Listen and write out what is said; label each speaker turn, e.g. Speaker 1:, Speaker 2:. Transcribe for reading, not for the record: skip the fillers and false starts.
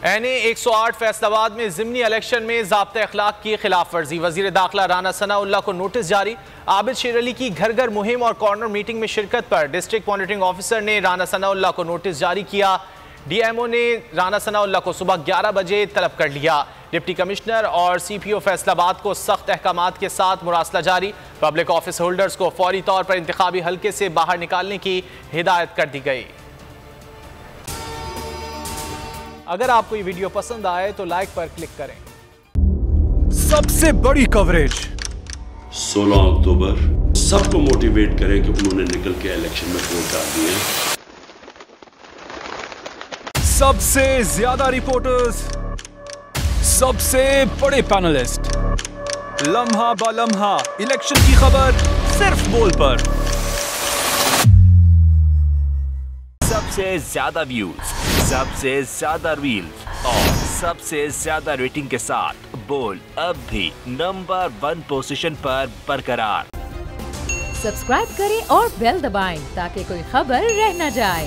Speaker 1: NA 108 Faisalabad में ज़िमनी election में ज़ाब्ता अखलाक की खिलाफ वर्जी। वज़ीर दाखिला राना सनाउल्लाह को नोटिस जारी। आबिद शेर अली की घर घर मुहिम और कॉर्नर मीटिंग में शिरकत पर डिस्ट्रिक्ट मॉनिटरिंग ऑफिसर ने राना सनाउल्लाह को नोटिस जारी किया। डीएमओ ने राना सनाउल्लाह को सुबह 11 बजे तलब कर लिया। डिप्टी कमिश्नर और सीपीओ फैसलाबाद को सख्त अहकामात के साथ मुरासला जारी। पब्लिक ऑफिस होल्डर्स को फौरी तौर पर इंतखाबी हल्के से बाहर निकालने की हिदायत कर दी गई। अगर आपको ये वीडियो पसंद आए तो लाइक पर क्लिक करें।
Speaker 2: सबसे बड़ी कवरेज
Speaker 3: 16 अक्टूबर सबको मोटिवेट करें कि उन्होंने निकल के इलेक्शन में वोट डाल दिए।
Speaker 2: सबसे ज्यादा रिपोर्टर्स, सबसे बड़े पैनलिस्ट, लम्हा बा लम्हा इलेक्शन की खबर सिर्फ बोल पर।
Speaker 4: सबसे ज्यादा व्यूज, सबसे ज्यादा रील्स और सबसे ज्यादा रेटिंग के साथ बोल अब भी नंबर 1 पोजीशन पर बरकरार।
Speaker 5: सब्सक्राइब करें और बेल दबाएं ताकि कोई खबर रह न जाए।